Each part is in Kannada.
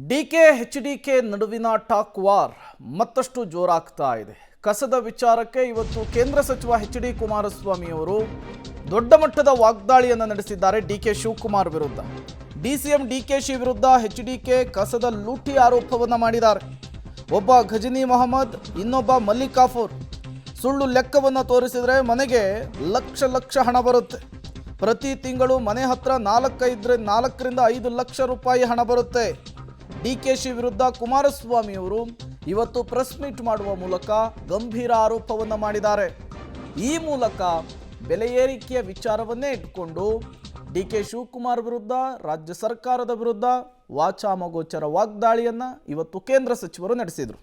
ಡಿಕೆ ಎಚ್ಡಿಕೆ ನಡುವಿನ ಟಾಕ್ ವಾರ್ ಮತ್ತಷ್ಟು ಜೋರಾಗ್ತಾ ಇದೆ. ಕಸದ ವಿಚಾರಕ್ಕೆ ಇವತ್ತು ಕೇಂದ್ರ ಸಚಿವ ಎಚ್.ಡಿ. ಕುಮಾರಸ್ವಾಮಿ ಅವರು ದೊಡ್ಡ ಮಟ್ಟದ ವಾಗ್ದಾಳಿಯನ್ನು ನಡೆಸಿದ್ದಾರೆ ಡಿಕೆ ಶಿವಕುಮಾರ್ ವಿರುದ್ಧ. ಡಿಸಿಎಂ ಡಿಕೆಶಿ ವಿರುದ್ಧ ಎಚ್ಡಿಕೆ ಕಸದ ಲೂಟಿ ಆರೋಪವನ್ನು ಮಾಡಿದ್ದಾರೆ. ಒಬ್ಬ ಘಜನಿ ಮೊಹಮ್ಮದ್, ಇನ್ನೊಬ್ಬ ಮಲ್ಲಿಕಾಫೂರ್ ಸುಳ್ಳು ಲೆಕ್ಕವನ್ನು ತೋರಿಸಿದರೆ ಮನೆಗೆ ಲಕ್ಷ ಹಣ ಬರುತ್ತೆ. ಪ್ರತಿ ತಿಂಗಳು ಮನೆ ಹತ್ರ 4ರಿಂದ 5 ಲಕ್ಷ ರೂಪಾಯಿ ಹಣ ಬರುತ್ತೆ. ಡಿಕೆಶಿ ವಿರುದ್ಧ ಕುಮಾರಸ್ವಾಮಿ ಅವರು ಇವತ್ತು ಪ್ರೆಸ್ ಮೀಟ್ ಮಾಡುವ ಮೂಲಕ ಗಂಭೀರ ಆರೋಪವನ್ನು ಮಾಡಿದ್ದಾರೆ. ಈ ಮೂಲಕ ಬೆಲೆ ಏರಿಕೆಯ ವಿಚಾರವನ್ನೇ ಇಟ್ಟುಕೊಂಡು ಡಿಕೆ ಶಿವಕುಮಾರ್ ವಿರುದ್ಧ, ರಾಜ್ಯ ಸರ್ಕಾರದ ವಿರುದ್ಧ ವಾಚಾಮಗೋಚರ ವಾಗ್ದಾಳಿಯನ್ನು ಇವತ್ತು ಕೇಂದ್ರ ಸಚಿವರು ನಡೆಸಿದರು.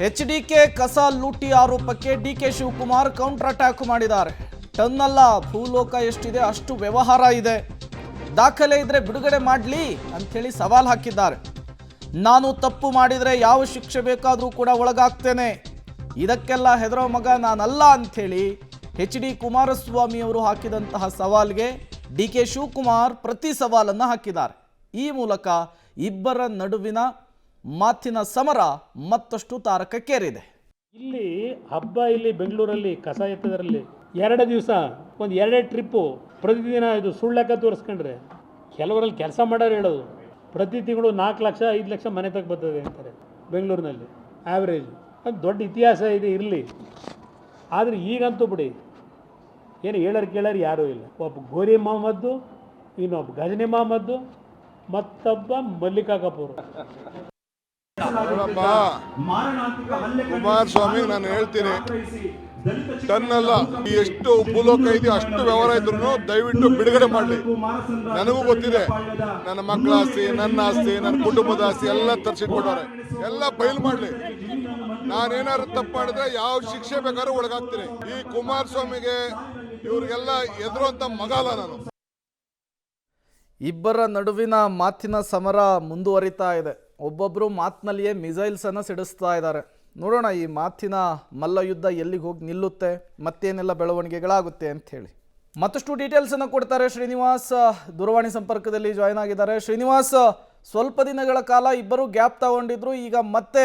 ಎಚ್ಡಿಕೆ ಕಸ ಲೂಟಿ ಆರೋಪಕ್ಕೆ ಡಿಕೆ ಶಿವಕುಮಾರ್ ಕೌಂಟರ್ ಅಟ್ಯಾಕ್ ಮಾಡಿದ್ದಾರೆ. ಟನ್ನಲ್ಲ, ಭೂಲೋಕ ಎಷ್ಟಿದೆ ಅಷ್ಟು ವ್ಯವಹಾರ ಇದೆ, ದಾಖಲೆ ಇದ್ರೆ ಬಿಡುಗಡೆ ಮಾಡಲಿ ಅಂಥೇಳಿ ಸವಾಲು ಹಾಕಿದ್ದಾರೆ. ನಾನು ತಪ್ಪು ಮಾಡಿದರೆ ಯಾವ ಶಿಕ್ಷೆ ಬೇಕಾದರೂ ಕೂಡ ಒಳಗಾಗ್ತೇನೆ, ಇದಕ್ಕೆಲ್ಲ ಹೆದರೋ ಮಗ ನಾನಲ್ಲ ಅಂಥೇಳಿ ಎಚ್.ಡಿ. ಕುಮಾರಸ್ವಾಮಿ ಅವರು ಹಾಕಿದಂತಹ ಸವಾಲ್ಗೆ ಡಿಕೆ ಶಿವಕುಮಾರ್ ಪ್ರತಿ ಸವಾಲನ್ನು ಹಾಕಿದ್ದಾರೆ. ಈ ಮೂಲಕ ಇಬ್ಬರ ನಡುವಿನ ಮಾತಿನ ಸಮರ ಮತ್ತಷ್ಟು ತಾರಕಕ್ಕೇರಿದೆ. ಇಲ್ಲಿ ಹಬ್ಬ, ಇಲ್ಲಿ ಬೆಂಗಳೂರಲ್ಲಿ ಕಸ ಎತ್ತದರಲ್ಲಿ 2 ದಿವಸ ಒಂದು 2 ಟ್ರಿಪ್ಪು ಪ್ರತಿದಿನ ಇದು ಸುಳ್ಳೆಕ್ಕ ತೋರಿಸ್ಕೊಂಡ್ರೆ ಕೆಲವರಲ್ಲಿ ಕೆಲಸ ಮಾಡೋರು ಹೇಳೋದು ಪ್ರತಿ ತಿಂಗಳು 4 ಲಕ್ಷ 5 ಲಕ್ಷ ಮನೆ ತಗ ಬರ್ತದೆ ಅಂತಾರೆ ಬೆಂಗಳೂರಿನಲ್ಲಿ ಆ್ಯಾವ್ರೇಜ್. ಅದು ದೊಡ್ಡ ಇತಿಹಾಸ ಇದೆ ಇರಲಿ. ಆದರೆ ಈಗಂತೂ ಬಿಡಿ, ಏನು ಹೇಳೋರು ಕೇಳೋರು ಯಾರೂ ಇಲ್ಲ. ಒಬ್ಬ ಗೋರಿ ಮೊಹಮ್ಮದ್ದು, ಇನ್ನೊಬ್ಬ ಗಜನಿ ಮೊಹಮ್ಮದ್ದು, ಮತ್ತೊಬ್ಬ ಮಲ್ಲಿಕಾ ಕಪೂರ್. ಕುಮಾರಸ್ವಾಮಿ ನಾನು ಹೇಳ್ತೀನಿ, ಟನ್ನಲ್ಲ, ಎಷ್ಟು ಭೂಲೋಕ ಇದೆ ಅಷ್ಟು ವ್ಯವಹಾರ ಇದ್ರು ದಯವಿಟ್ಟು ಬಿಡುಗಡೆ ಮಾಡಲಿ. ನನಗೂ ಗೊತ್ತಿದೆ, ನನ್ನ ಮಕ್ಕಳ ಆಸ್ತಿ, ನನ್ನ ಆಸ್ತಿ, ನನ್ನ ಕುಟುಂಬದ ಆಸ್ತಿ ಎಲ್ಲ ತರಿಸಿಟ್ಕೊಂಡವ್ರೆ. ಎಲ್ಲ ಬಯಲು ಮಾಡಲಿ. ನಾನೇನಾದ್ರು ತಪ್ಪು ಮಾಡಿದ್ರೆ ಯಾವ ಶಿಕ್ಷೆ ಬೇಕಾದ್ರೂ ಒಳಗಾಗ್ತೀನಿ. ಈ ಕುಮಾರಸ್ವಾಮಿಗೆ ಇವ್ರಿಗೆಲ್ಲ ಎದುರುವಂತ ಮಗ ಅಲ್ಲ ನಾನು. ಇಬ್ಬರ ನಡುವಿನ ಮಾತಿನ ಸಮರ ಮುಂದುವರಿತಾ ಇದೆ. ಒಬ್ಬೊಬ್ಬರು ಮಾತಿನಲ್ಲಿಯೇ ಮಿಸೈಲ್ಸ್ ಅನ್ನು ಸಿಡಿಸ್ತಾ ಇದ್ದಾರೆ. ನೋಡೋಣ ಈ ಮಾತಿನ ಮಲ್ಲಯುದ್ಧ ಎಲ್ಲಿಗೆ ಹೋಗಿ ನಿಲ್ಲುತ್ತೆ, ಮತ್ತೇನೆಲ್ಲ ಬೆಳವಣಿಗೆಗಳಾಗುತ್ತೆ ಅಂತ ಹೇಳಿ. ಮತ್ತಷ್ಟು ಡೀಟೇಲ್ಸ್ ಅನ್ನು ಕೊಡ್ತಾರೆ ಶ್ರೀನಿವಾಸ್, ದೂರವಾಣಿ ಸಂಪರ್ಕದಲ್ಲಿ ಜಾಯ್ನ್ ಆಗಿದ್ದಾರೆ. ಶ್ರೀನಿವಾಸ್, ಸ್ವಲ್ಪ ದಿನಗಳ ಕಾಲ ಇಬ್ಬರು ಗ್ಯಾಪ್ ತಗೊಂಡಿದ್ರು, ಈಗ ಮತ್ತೆ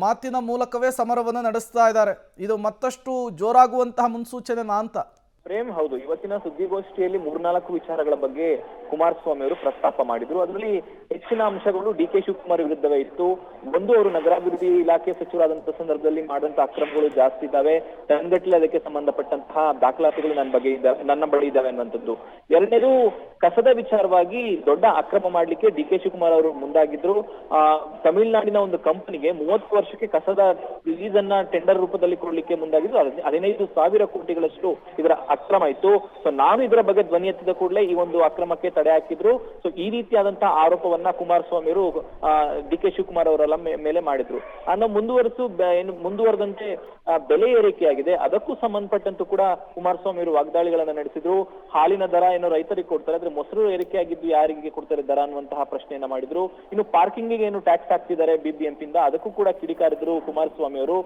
ಮಾತಿನ ಮೂಲಕವೇ ಸಮರವನ್ನು ನಡೆಸ್ತಾ ಇದ್ದಾರೆ. ಇದು ಮತ್ತಷ್ಟು ಜೋರಾಗುವಂತಹ ಮುನ್ಸೂಚನೆನಾ ಅಂತ? ಪ್ರೇಮ್, ಹೌದು. ಇವತ್ತಿನ ಸುದ್ದಿಗೋಷ್ಠಿಯಲ್ಲಿ 3-4 ವಿಚಾರಗಳ ಬಗ್ಗೆ ಕುಮಾರಸ್ವಾಮಿ ಅವರು ಪ್ರಸ್ತಾಪ ಮಾಡಿದ್ರು. ಅದರಲ್ಲಿ ಹೆಚ್ಚಿನ ಅಂಶಗಳು ಡಿಕೆ ಶಿವಕುಮಾರ್ ವಿರುದ್ಧವೇ ಇತ್ತು. ಒಂದು, ಅವರು ನಗರಾಭಿವೃದ್ಧಿ ಇಲಾಖೆ ಸಚಿವರಾದಂತಹ ಸಂದರ್ಭದಲ್ಲಿ ಮಾಡಿದಂತಹ ಅಕ್ರಮಗಳು ಜಾಸ್ತಿ ಇದ್ದಾವೆ, ಟನ್ಗಟ್ಟಲೆ ಅದಕ್ಕೆ ಸಂಬಂಧಪಟ್ಟಂತಹ ದಾಖಲಾತಿಗಳು ನನ್ನ ಬಳಿ ಇದ್ದಾವೆ ಅನ್ನುವಂಥದ್ದು. ಎರಡನೇದು, ಕಸದ ವಿಚಾರವಾಗಿ ದೊಡ್ಡ ಅಕ್ರಮ ಮಾಡ್ಲಿಕ್ಕೆ ಡಿಕೆ ಶಿವಕುಮಾರ್ ಅವರು ಮುಂದಾಗಿದ್ರು. ತಮಿಳುನಾಡಿನ ಒಂದು ಕಂಪನಿಗೆ 30 ವರ್ಷಕ್ಕೆ ಕಸದ ರಿಲೀಸ್ ಅನ್ನ ಟೆಂಡರ್ ರೂಪದಲ್ಲಿ ಕೊಡ್ಲಿಕ್ಕೆ ಮುಂದಾಗಿದ್ರು. 15,000 ಕೋಟಿಗಳಷ್ಟು ಇದರ ಅಕ್ರಮ ಇತ್ತು. ಸೊ ನಾನು ಇದರ ಬಗ್ಗೆ ಧ್ವನಿ ಎತ್ತಿದ ಕೂಡಲೇ ಈ ಒಂದು ಅಕ್ರಮಕ್ಕೆ ತಡೆ ಹಾಕಿದ್ರು. ಸೊ ಈ ರೀತಿಯಾದಂತಹ ಆರೋಪವನ್ನ ಕುಮಾರಸ್ವಾಮಿ ಅವರು ಡಿಕೆ ಶಿವಕುಮಾರ್ ಅವರೆಲ್ಲ ಮೇಲೆ ಮಾಡಿದ್ರು. ಅನ್ನೋ ಮುಂದುವರೆದಂತೆ ಬೆಲೆ ಏರಿಕೆಯಾಗಿದೆ, ಅದಕ್ಕೂ ಸಂಬಂಧಪಟ್ಟಂತೂ ಕೂಡ ಕುಮಾರಸ್ವಾಮಿ ಅವರು ವಾಗ್ದಾಳಿಗಳನ್ನ ನಡೆಸಿದ್ರು. ಹಾಲಿನ ದರ ಏನೋ ರೈತರಿಗೆ ಕೊಡ್ತಾರೆ, ಆದ್ರೆ ಮೊಸರು ಏರಿಕೆಯಾಗಿದ್ದು ಯಾರಿಗೆ ಕೊಡ್ತಾರೆ ದರ ಅನ್ನುವಂತಹ ಪ್ರಶ್ನೆಯನ್ನ ಮಾಡಿದ್ರು. ಇನ್ನು ಪಾರ್ಕಿಂಗ್ ಏನು ಟ್ಯಾಕ್ಸ್ ಹಾಕ್ತಿದ್ದಾರೆ ಬಿಬಿಎಂಪಿಯಿಂದ, ಅದಕ್ಕೂ ಕೂಡ ಕಿಡಿಕಾರಿದ್ರು ಕುಮಾರಸ್ವಾಮಿ ಅವರು.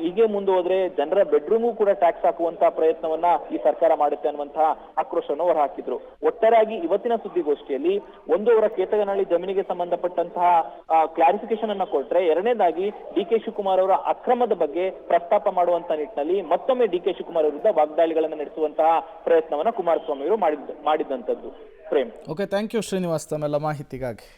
ಹೀಗೆ ಮುಂದುವರೆದ್ರೆ ಜನರ ಬೆಡ್ರೂಮು ಕೂಡ ಟ್ಯಾಕ್ಸ್ ಹಾಕುವಂತಹ ಪ್ರಯತ್ನವನ್ನ ಈ ಸರ್ಕಾರ ಮಾಡುತ್ತೆ ಅನ್ನುವಂತಹ ಆಕ್ರೋಶವನ್ನು ಹೊರ ಹಾಕಿದ್ರು. ಒಟ್ಟಾರೆಯಾಗಿ ಇವತ್ತಿನ ಸುದ್ದಿಗೋಷ್ಠಿಯಲ್ಲಿ ಒಂದು, ಅವರ ಕೇತಗನಹಳ್ಳಿ ಜಮೀನಿಗೆ ಸಂಬಂಧಪಟ್ಟಂತಹ ಕ್ಲಾರಿಫಿಕೇಶನ್ ಅನ್ನ ಕೊಟ್ರೆ, ಎರಡನೇದಾಗಿ ಡಿಕೆ ಶಿವಕುಮಾರ್ ಅವರ ಅಕ್ರಮದ ಬಗ್ಗೆ ಪ್ರಸ್ತಾಪ ಮಾಡುವಂತ ನಿಟ್ಟಿನಲ್ಲಿ ಮತ್ತೊಮ್ಮೆ ಡಿಕೆ ಶಿವಕುಮಾರ್ ವಿರುದ್ಧ ವಾಗ್ದಾಳಿಗಳನ್ನು ನಡೆಸುವಂತಹ ಪ್ರಯತ್ನವನ್ನ ಕುಮಾರಸ್ವಾಮಿ ಅವರು ಮಾಡಿದಂತದ್ದು. Prem, okay, thank you Srinivas ತಮ್ಮೆಲ್ಲ ಮಾಹಿತಿಗಾಗಿ.